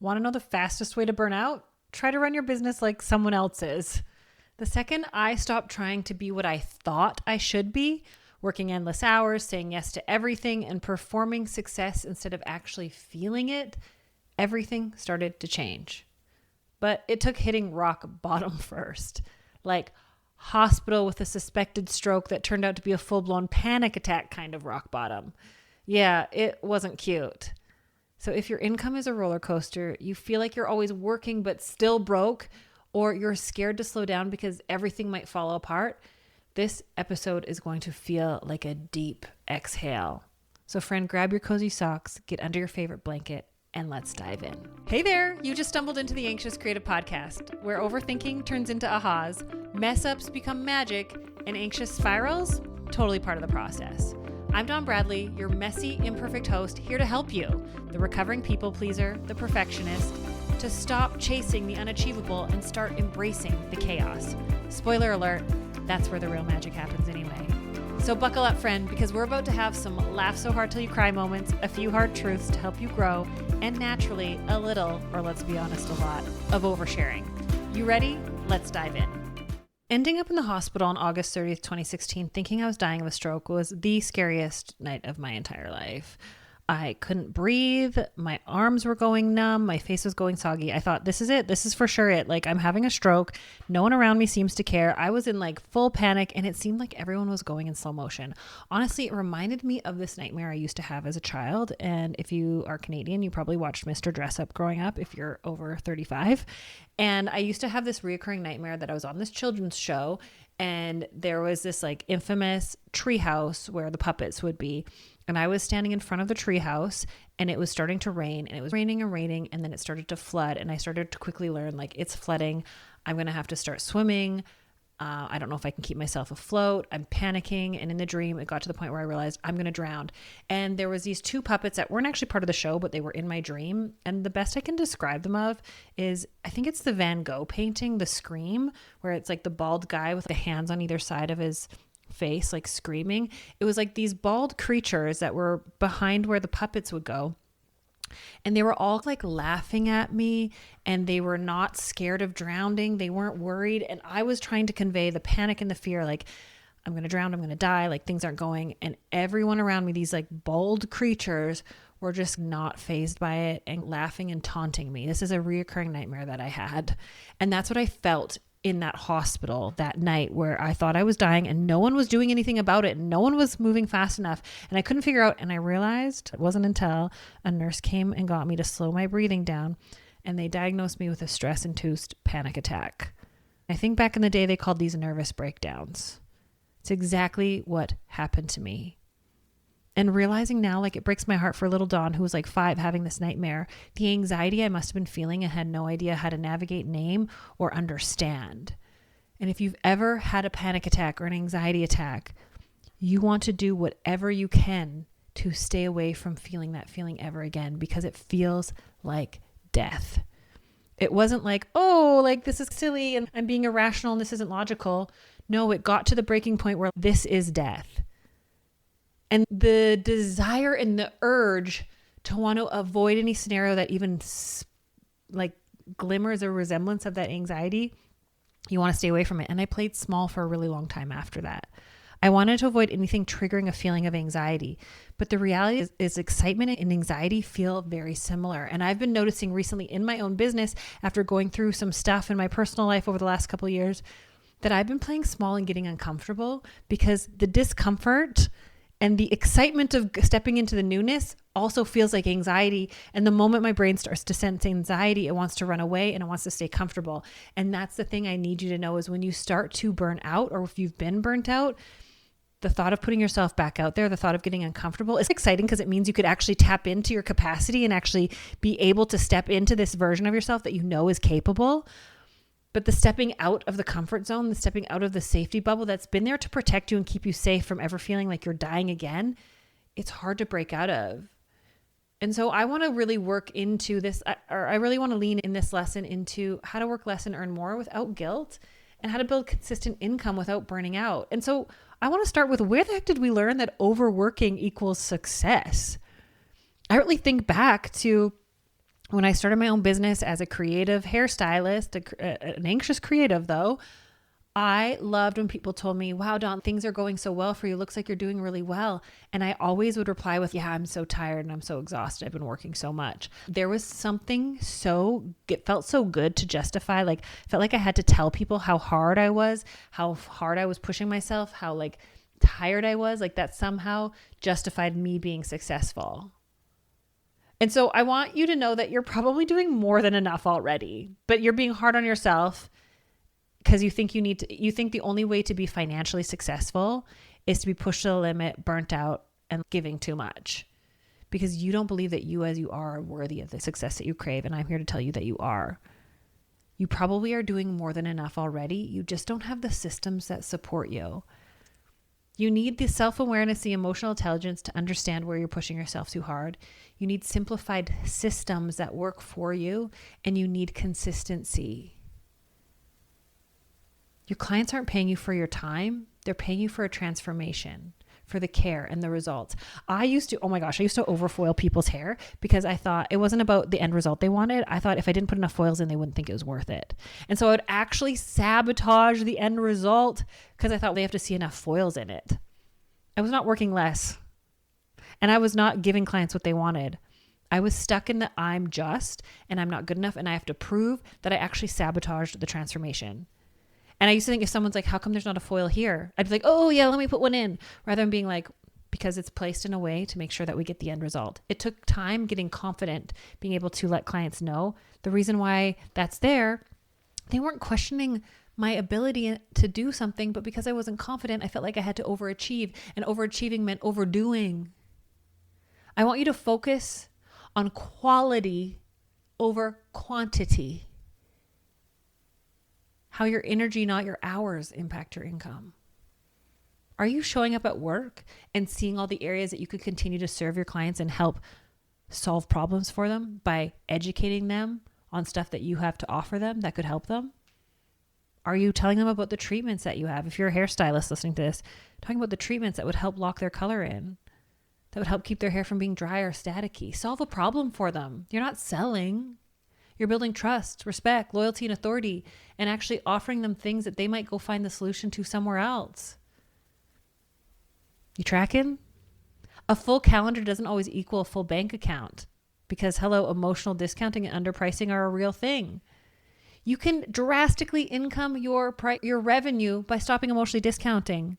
Want to know the fastest way to burn out? Try to run your business like someone else's. The second I stopped trying to be what I thought I should be, working endless hours, saying yes to everything, and performing success instead of actually feeling it, everything started to change. But it took hitting rock bottom first. Like hospital with a suspected stroke that turned out to be a full-blown panic attack kind of rock bottom. Yeah, it wasn't cute. So if your income is a roller coaster, you feel like you're always working but still broke, or you're scared to slow down because everything might fall apart, this episode is going to feel like a deep exhale. So friend, grab your cozy socks, get under your favorite blanket, and let's dive in. Hey there, you just stumbled into the Anxious Creative Podcast, where overthinking turns into ahas, mess ups become magic, and anxious spirals, totally part of the process. I'm Dawn Bradley, your messy, imperfect host, here to help you, the recovering people pleaser, the perfectionist, to stop chasing the unachievable and start embracing the chaos. Spoiler alert, that's where the real magic happens anyway. So buckle up, friend, because we're about to have some laugh so hard till you cry moments, a few hard truths to help you grow, and naturally a little, or let's be honest, a lot, of oversharing. You ready? Let's dive in. Ending up in the hospital on August 30th, 2016, thinking I was dying of a stroke was the scariest night of my entire life. I couldn't breathe. My arms were going numb. My face was going soggy. I thought, this is it. This is for sure it. Like, I'm having a stroke. No one around me seems to care. I was in like full panic, and it seemed like everyone was going in slow motion. Honestly, it reminded me of this nightmare I used to have as a child. And if you are Canadian, you probably watched Mr. Dress Up growing up if you're over 35. And I used to have this reoccurring nightmare that I was on this children's show, and there was this like infamous treehouse where the puppets would be. And I was standing in front of the treehouse, and it was starting to rain, and it was raining and raining, and then it started to flood, and I started to quickly learn, like, it's flooding. I'm going to have to start swimming. I don't know if I can keep myself afloat. I'm panicking, and in the dream, it got to the point where I realized I'm going to drown. And there was these two puppets that weren't actually part of the show, but they were in my dream. And the best I can describe them of is, I think it's the Van Gogh painting, The Scream, where it's like the bald guy with the hands on either side of his face, like screaming. It was like these bald creatures that were behind where the puppets would go, and they were all like laughing at me, and they were not scared of drowning. They weren't worried, and I was trying to convey the panic and the fear, like, I'm gonna drown, I'm gonna die, like things aren't going. And everyone around me, these like bald creatures, were just not fazed by it and laughing and taunting me. This is a reoccurring nightmare that I had, and that's what I felt in that hospital that night, where I thought I was dying and no one was doing anything about it. No one was moving fast enough, and I couldn't figure out. And I realized it wasn't until a nurse came and got me to slow my breathing down, and they diagnosed me with a stress-induced panic attack. I think back in the day, they called these nervous breakdowns. It's exactly what happened to me. And realizing now, like, it breaks my heart for little Dawn, who was like 5, having this nightmare. The anxiety I must have been feeling and had no idea how to navigate, name, or understand. And if you've ever had a panic attack or an anxiety attack, you want to do whatever you can to stay away from feeling that feeling ever again, because it feels like death. It wasn't like, oh, like this is silly and I'm being irrational and this isn't logical. No, it got to the breaking point where this is death. And the desire and the urge to want to avoid any scenario that even like glimmers a resemblance of that anxiety, you want to stay away from it. And I played small for a really long time after that. I wanted to avoid anything triggering a feeling of anxiety. But the reality is excitement and anxiety feel very similar. And I've been noticing recently in my own business, after going through some stuff in my personal life over the last couple of years, that I've been playing small and getting uncomfortable, because the discomfort and the excitement of stepping into the newness also feels like anxiety. And the moment my brain starts to sense anxiety, it wants to run away and it wants to stay comfortable. And that's the thing I need you to know, is when you start to burn out, or if you've been burnt out, the thought of putting yourself back out there, the thought of getting uncomfortable is exciting, because it means you could actually tap into your capacity and actually be able to step into this version of yourself that you know is capable. But the stepping out of the comfort zone, the stepping out of the safety bubble that's been there to protect you and keep you safe from ever feeling like you're dying again, it's hard to break out of. And so I want to really work into this, or I really want to lean in this lesson into how to work less and earn more without guilt, and how to build consistent income without burning out. And so I want to start with, where the heck did we learn that overworking equals success? I really think back to When I started my own business as a creative hairstylist, an anxious creative though, I loved when people told me, wow, Dawn, things are going so well for you. Looks like you're doing really well. And I always would reply with, yeah, I'm so tired and I'm so exhausted. I've been working so much. There was something it felt so good to justify, like, felt like I had to tell people how hard I was pushing myself, how like tired I was, like that somehow justified me being successful. And so I want you to know that you're probably doing more than enough already, but you're being hard on yourself because you think you think the only way to be financially successful is to be pushed to the limit, burnt out, and giving too much, because you don't believe that you as you are worthy of the success that you crave. And I'm here to tell you that you are. You probably are doing more than enough already. You just don't have the systems that support you. You need the self-awareness, the emotional intelligence to understand where you're pushing yourself too hard. You need simplified systems that work for you, and you need consistency. Your clients aren't paying you for your time. They're paying you for a transformation, for the care and the results. I used to overfoil people's hair because I thought it wasn't about the end result they wanted. I thought if I didn't put enough foils in, they wouldn't think it was worth it. And so I would actually sabotage the end result because I thought they have to see enough foils in it. I was not working less, and I was not giving clients what they wanted. I was stuck in the I'm just, and I'm not good enough, and I have to prove that I actually sabotaged the transformation. And I used to think if someone's like, how come there's not a foil here? I'd be like, oh yeah, let me put one in. Rather than being like, because it's placed in a way to make sure that we get the end result. It took time getting confident, being able to let clients know the reason why that's there. They weren't questioning my ability to do something, but because I wasn't confident, I felt like I had to overachieve, and overachieving meant overdoing. I want you to focus on quality over quantity. How your energy, not your hours, impact your income. Are you showing up at work and seeing all the areas that you could continue to serve your clients and help solve problems for them by educating them on stuff that you have to offer them that could help them? Are you telling them about the treatments that you have? If you're a hairstylist listening to this, talking about the treatments that would help lock their color in, that would help keep their hair from being dry or staticky. Solve a problem for them. You're not selling. You're building trust, respect, loyalty, and authority, and actually offering them things that they might go find the solution to somewhere else. You tracking? A full calendar doesn't always equal a full bank account, because emotional discounting and underpricing are a real thing. You can drastically income your revenue by stopping emotionally discounting.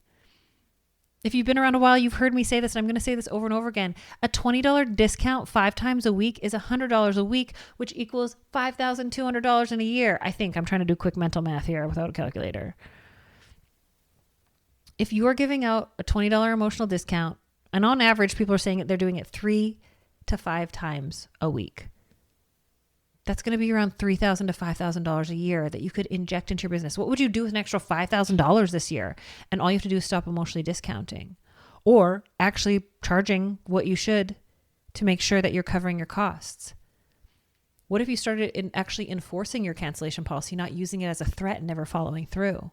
If you've been around a while, you've heard me say this, and I'm going to say this over and over again. A $20 discount 5 times a week is $100 a week, which equals $5,200 in a year. I think I'm trying to do quick mental math here without a calculator. If you are giving out a $20 emotional discount, and on average, people are saying that they're doing it 3 to 5 times a week, that's going to be around $3,000 to $5,000 a year that you could inject into your business. What would you do with an extra $5,000 this year? And all you have to do is stop emotionally discounting, or actually charging what you should to make sure that you're covering your costs. What if you started actually enforcing your cancellation policy, not using it as a threat and never following through?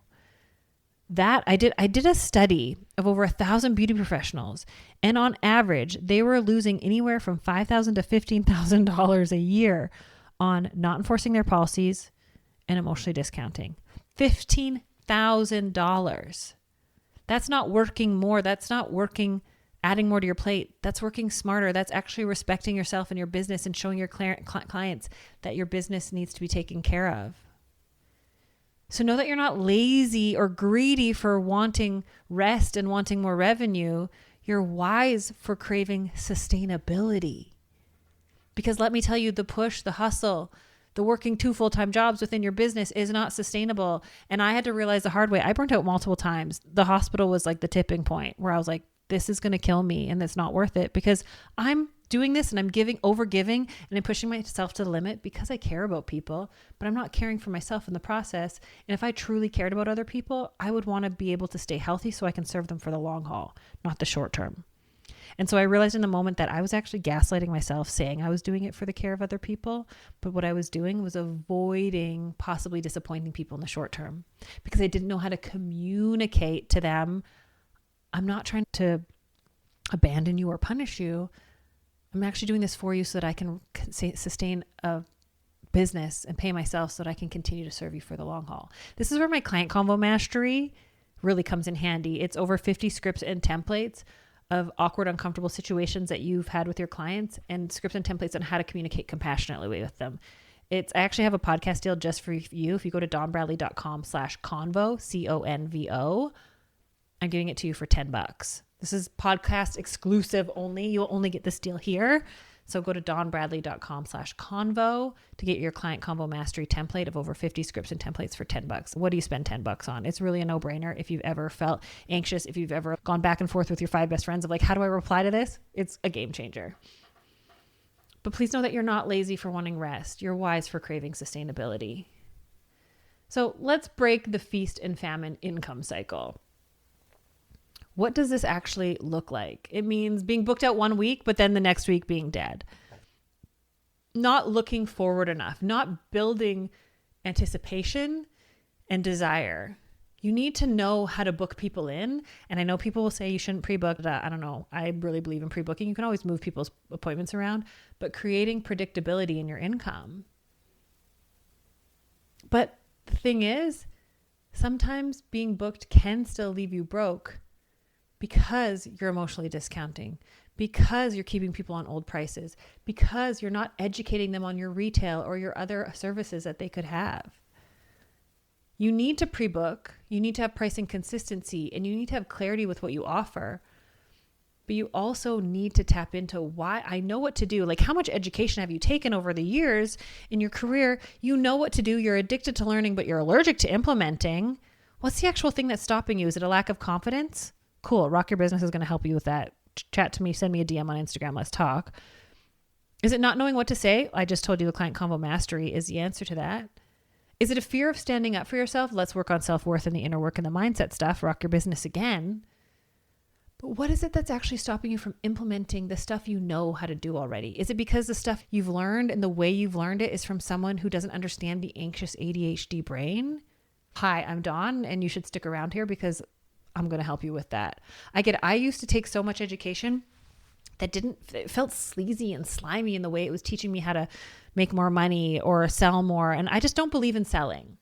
I did a study of over 1,000 beauty professionals, and on average, they were losing anywhere from $5,000 to $15,000 a year on not enforcing their policies and emotionally discounting. $15,000. That's not working more. That's not working, adding more to your plate. That's working smarter. That's actually respecting yourself and your business and showing your clients that your business needs to be taken care of. So know that you're not lazy or greedy for wanting rest and wanting more revenue. You're wise for craving sustainability. Because let me tell you, the push, the hustle, the working 2 full-time jobs within your business is not sustainable. And I had to realize the hard way. I burnt out multiple times. The hospital was like the tipping point where I was like, this is going to kill me and it's not worth it, because I'm doing this and I'm over giving and I'm pushing myself to the limit because I care about people, but I'm not caring for myself in the process. And if I truly cared about other people, I would want to be able to stay healthy so I can serve them for the long haul, not the short term. And so I realized in the moment that I was actually gaslighting myself, saying I was doing it for the care of other people. But what I was doing was avoiding possibly disappointing people in the short term, because I didn't know how to communicate to them. I'm not trying to abandon you or punish you. I'm actually doing this for you so that I can sustain a business and pay myself so that I can continue to serve you for the long haul. This is where my client convo mastery really comes in handy. It's over 50 scripts and templates of awkward, uncomfortable situations that you've had with your clients, and scripts and templates on how to communicate compassionately with them. I actually have a podcast deal just for you. If you go to donbradley.com/convo, CONVO, I'm giving it to you for $10. This is podcast exclusive only. You'll only get this deal here. So go to donbradley.com/convo to get your client convo mastery template of over 50 scripts and templates for $10. What do you spend $10 on? It's really a no-brainer. If you've ever felt anxious, if you've ever gone back and forth with your 5 best friends of like, how do I reply to this? It's a game changer. But please know that you're not lazy for wanting rest. You're wise for craving sustainability. So let's break the feast and famine income cycle. What does this actually look like? It means being booked out 1 week, but then the next week being dead. Not looking forward enough, not building anticipation and desire. You need to know how to book people in. And I know people will say you shouldn't pre-book. I don't know. I really believe in pre-booking. You can always move people's appointments around, but creating predictability in your income. But the thing is, sometimes being booked can still leave you broke because you're emotionally discounting, because you're keeping people on old prices, because you're not educating them on your retail or your other services that they could have. You need to pre-book, you need to have pricing consistency, and you need to have clarity with what you offer. But you also need to tap into why. I know what to do. Like, how much education have you taken over the years in your career? You know what to do. You're addicted to learning, but you're allergic to implementing. What's the actual thing that's stopping you? Is it a lack of confidence? Cool. Rock Your Business is going to help you with that. Chat to me, send me a DM on Instagram. Let's talk. Is it not knowing what to say? I just told you the client convo mastery is the answer to that. Is it a fear of standing up for yourself? Let's work on self-worth and the inner work and the mindset stuff. Rock Your Business again. But what is it that's actually stopping you from implementing the stuff you know how to do already? Is it because the stuff you've learned and the way you've learned it is from someone who doesn't understand the anxious ADHD brain? Hi, I'm Dawn, and you should stick around here because I'm going to help you with that. I used to take so much education that it felt sleazy and slimy in the way it was teaching me how to make more money or sell more. And I just don't believe in selling.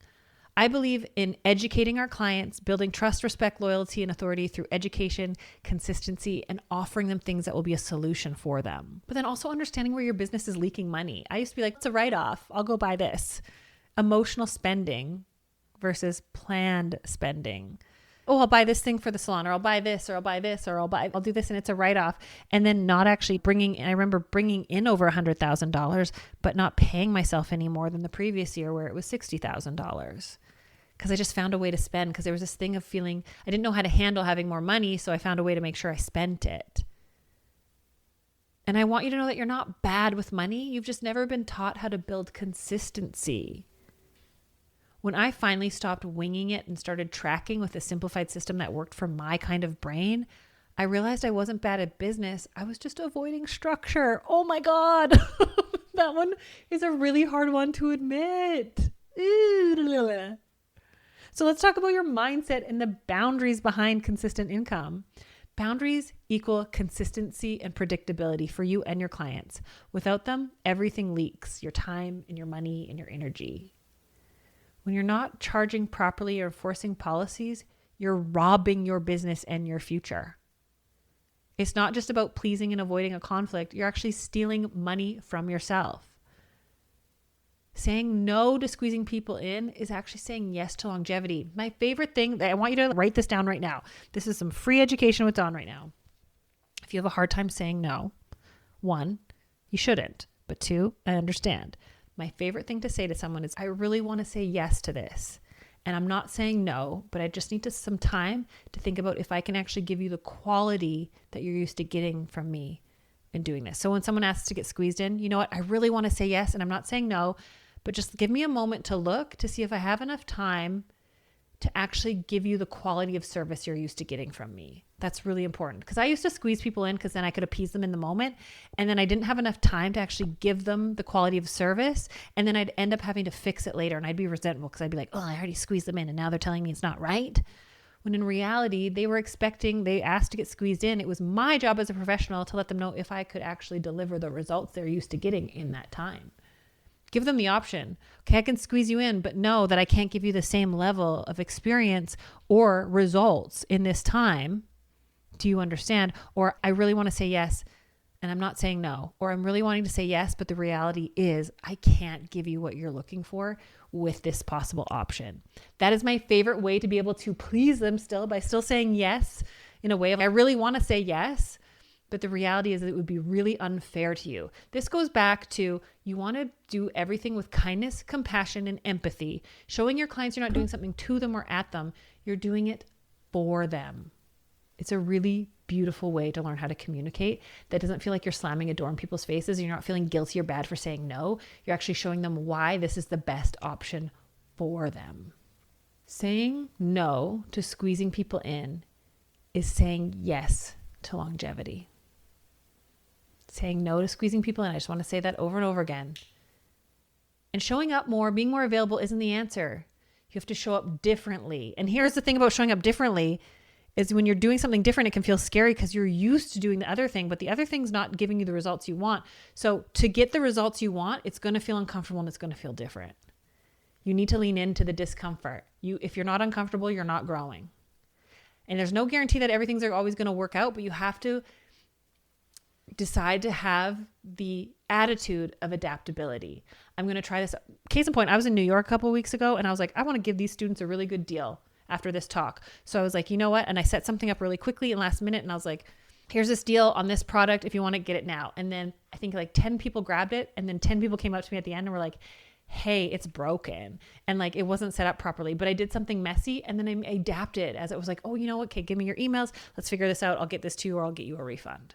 I believe in educating our clients, building trust, respect, loyalty, and authority through education, consistency, and offering them things that will be a solution for them. But then also understanding where your business is leaking money. I used to be like, it's a write-off. I'll go buy this. Emotional spending versus planned spending. Oh, I'll buy this thing for the salon, or I'll buy this, or I'll buy this, or I'll do this, and it's a write-off. And then not actually I remember bringing in over $100,000, but not paying myself any more than the previous year where it was $60,000. Because I just found a way to spend, because there was this thing of feeling, I didn't know how to handle having more money, so I found a way to make sure I spent it. And I want you to know that you're not bad with money. You've just never been taught how to build consistency. When I finally stopped winging it and started tracking with a simplified system that worked for my kind of brain, I realized I wasn't bad at business. I was just avoiding structure. Oh my God. That one is a really hard one to admit. So let's talk about your mindset and the boundaries behind consistent income. Boundaries equal consistency and predictability for you and your clients. Without them, everything leaks: your time and your money and your energy. When you're not charging properly or enforcing policies, you're robbing your business and your future. It's not just about pleasing and avoiding a conflict. You're actually stealing money from yourself. Saying no to squeezing people in is actually saying yes to longevity. My favorite thing, I want you to write this down right now. This is some free education with Dawn right now. If you have a hard time saying no, 1, you shouldn't. But 2, I understand. My favorite thing to say to someone is, I really want to say yes to this. And I'm not saying no, but I just need some time to think about if I can actually give you the quality that you're used to getting from me in doing this. So when someone asks to get squeezed in, you know what? I really want to say yes, and I'm not saying no, but just give me a moment to look to see if I have enough time to actually give you the quality of service you're used to getting from me. That's really important, because I used to squeeze people in because then I could appease them in the moment. And then I didn't have enough time to actually give them the quality of service. And then I'd end up having to fix it later, and I'd be resentful because I'd be like, oh, I already squeezed them in and now they're telling me it's not right. when in reality, they asked to get squeezed in. It was my job as a professional to let them know if I could actually deliver the results they're used to getting in that time. Give them the option. Okay, I can squeeze you in, but know that I can't give you the same level of experience or results in this time. Do you understand? Or I really want to say yes, and I'm not saying no. Or I'm really wanting to say yes, but the reality is I can't give you what you're looking for with this possible option. That is my favorite way to be able to please them still, by still saying yes in a way of, I really want to say yes, but the reality is that it would be really unfair to you. This goes back to, you want to do everything with kindness, compassion, and empathy. Showing your clients you're not doing something to them or at them, you're doing it for them. It's a really beautiful way to learn how to communicate that doesn't feel like you're slamming a door in people's faces. You're not feeling guilty or bad for saying no. You're actually showing them why this is the best option for them. Saying no to squeezing people in is saying yes to longevity. Saying no to squeezing people in. I just want to say that over and over again. And showing up more, being more available isn't the answer. You have to show up differently. And here's the thing about showing up differently is when you're doing something different, it can feel scary because you're used to doing the other thing, but the other thing's not giving you the results you want. So to get the results you want, it's going to feel uncomfortable and it's going to feel different. You need to lean into the discomfort. If you're not uncomfortable, you're not growing. And there's no guarantee that everything's always going to work out, but you have to decide to have the attitude of adaptability. I'm going to try this. Case in point, I was in New York a couple of weeks ago and I was like, I want to give these students a really good deal after this talk. So I was like, you know what? And I set something up really quickly and last minute. And I was like, here's this deal on this product if you want to get it now. And then I think like 10 people grabbed it. And then 10 people came up to me at the end and were like, hey, it's broken. And like, it wasn't set up properly, but I did something messy. And then I adapted as it was like, oh, you know what? Okay, give me your emails. Let's figure this out. I'll get this to you or I'll get you a refund.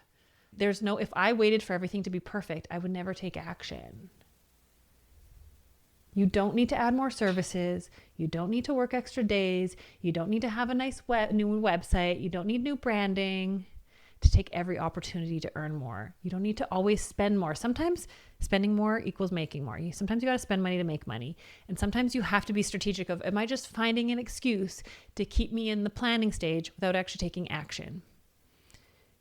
If I waited for everything to be perfect, I would never take action. You don't need to add more services. You don't need to work extra days. You don't need to have a nice new website. You don't need new branding to take every opportunity to earn more. You don't need to always spend more. Sometimes spending more equals making more. Sometimes you got to spend money to make money. And sometimes you have to be strategic of, am I just finding an excuse to keep me in the planning stage without actually taking action?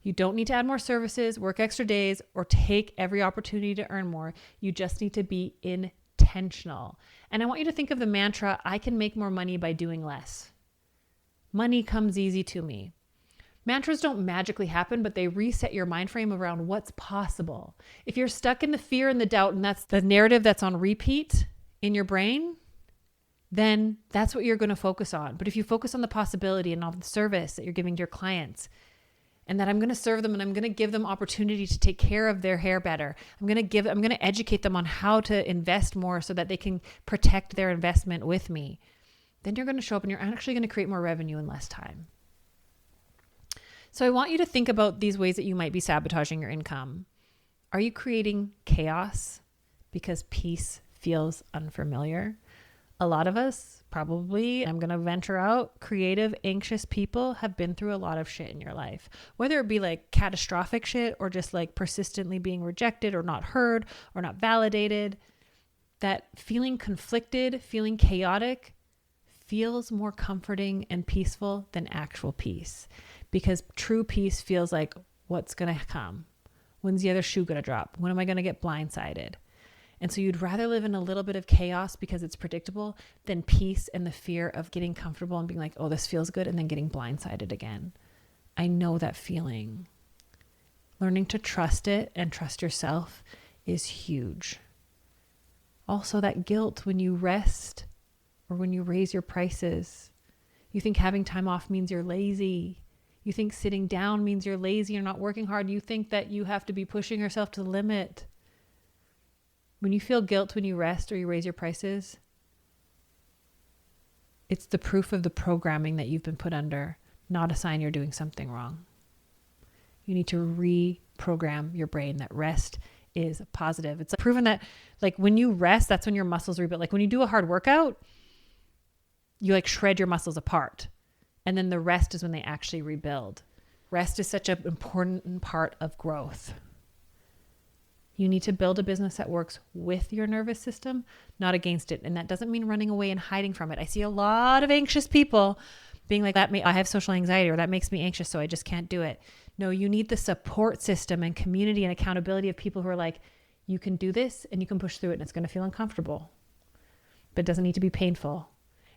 You don't need to add more services, work extra days, or take every opportunity to earn more. You just need to be intentional. And I want you to think of the mantra, I can make more money by doing less. Money comes easy to me. Mantras don't magically happen, but they reset your mind frame around what's possible. If you're stuck in the fear and the doubt, and that's the narrative that's on repeat in your brain, then that's what you're going to focus on. But if you focus on the possibility and all the service that you're giving to your clients, and that I'm going to serve them and I'm going to give them opportunity to take care of their hair better. I'm going to educate them on how to invest more so that they can protect their investment with me. Then you're going to show up and you're actually going to create more revenue in less time. So I want you to think about these ways that you might be sabotaging your income. Are you creating chaos because peace feels unfamiliar? A lot of us, probably, I'm going to venture out, creative, anxious people have been through a lot of shit in your life, whether it be like catastrophic shit or just like persistently being rejected or not heard or not validated. That feeling conflicted, feeling chaotic feels more comforting and peaceful than actual peace, because true peace feels like, what's going to come? When's the other shoe going to drop? When am I going to get blindsided? And so you'd rather live in a little bit of chaos because it's predictable than peace and the fear of getting comfortable and being like, oh, this feels good, and then getting blindsided again. I know that feeling. Learning to trust it and trust yourself is huge. Also, that guilt when you rest or when you raise your prices. You think having time off means you're lazy. You think sitting down means you're lazy, you're not working hard. You think that you have to be pushing yourself to the limit. When you feel guilt when you rest or you raise your prices, it's the proof of the programming that you've been put under, not a sign you're doing something wrong. You need to reprogram your brain that rest is positive. It's proven that like when you rest, that's when your muscles rebuild. Like when you do a hard workout, you like shred your muscles apart. And then the rest is when they actually rebuild. Rest is such an important part of growth. You need to build a business that works with your nervous system, not against it. And that doesn't mean running away and hiding from it. I see a lot of anxious people being like, I have social anxiety, or that makes me anxious, so I just can't do it. No, you need the support system and community and accountability of people who are like, you can do this and you can push through it, and it's going to feel uncomfortable, but it doesn't need to be painful.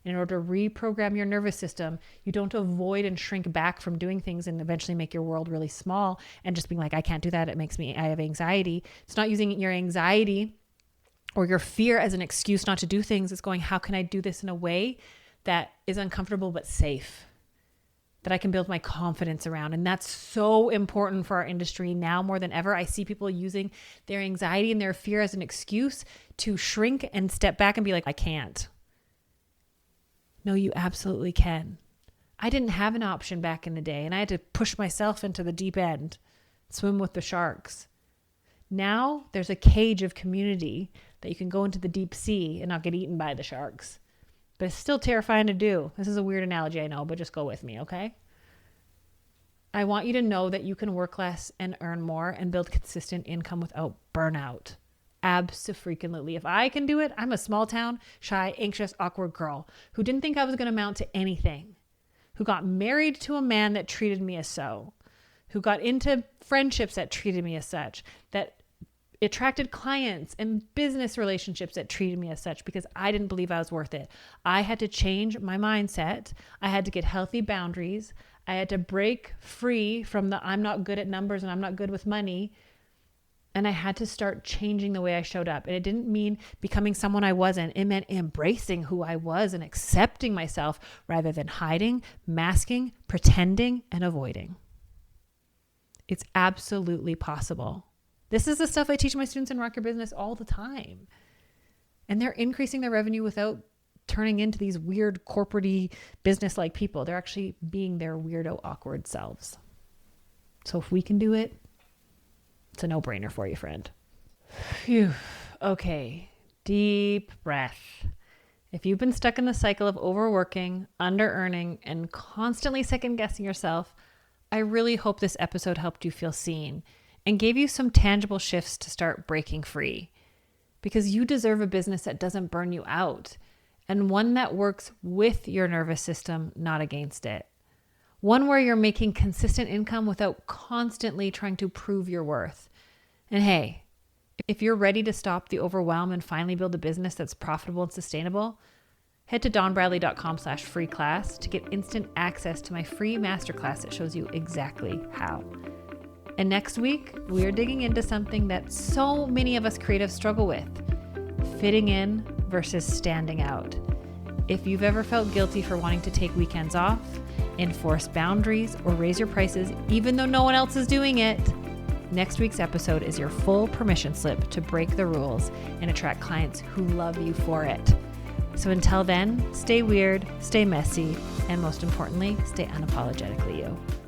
In order to reprogram your nervous system, you don't avoid and shrink back from doing things and eventually make your world really small and just being like, I can't do that. I have anxiety. It's not using your anxiety or your fear as an excuse not to do things. It's going, how can I do this in a way that is uncomfortable but safe, that I can build my confidence around? And that's so important for our industry now more than ever. I see people using their anxiety and their fear as an excuse to shrink and step back and be like, I can't. No, you absolutely can. I didn't have an option back in the day, and I had to push myself into the deep end, swim with the sharks. Now there's a cage of community that you can go into the deep sea and not get eaten by the sharks. But it's still terrifying to do. This is a weird analogy, I know, but just go with me, okay? I want you to know that you can work less and earn more and build consistent income without burnout. Abso-freaking-lutely. If I can do it, I'm a small town, shy, anxious, awkward girl who didn't think I was going to amount to anything, who got married to a man that treated me as so, who got into friendships that treated me as such, that attracted clients and business relationships that treated me as such because I didn't believe I was worth it. I had to change my mindset. I had to get healthy boundaries. I had to break free from the I'm not good at numbers and I'm not good with money. And I had to start changing the way I showed up. And it didn't mean becoming someone I wasn't. It meant embracing who I was and accepting myself rather than hiding, masking, pretending, and avoiding. It's absolutely possible. This is the stuff I teach my students in Rock Your Business all the time. And they're increasing their revenue without turning into these weird corporate-y business-like people. They're actually being their weirdo, awkward selves. So if we can do it, it's a no-brainer for you, friend. Phew. Okay. Deep breath. If you've been stuck in the cycle of overworking, under-earning, and constantly second-guessing yourself, I really hope this episode helped you feel seen and gave you some tangible shifts to start breaking free. Because you deserve a business that doesn't burn you out, and one that works with your nervous system, not against it. One where you're making consistent income without constantly trying to prove your worth. And hey, if you're ready to stop the overwhelm and finally build a business that's profitable and sustainable, head to dawnbradley.com/free class to get instant access to my free masterclass that shows you exactly how. And next week, we're digging into something that so many of us creatives struggle with: fitting in versus standing out. If you've ever felt guilty for wanting to take weekends off, enforce boundaries, or raise your prices even though no one else is doing it, next week's episode is your full permission slip to break the rules and attract clients who love you for it. So until then, stay weird, stay messy, and most importantly, stay unapologetically you.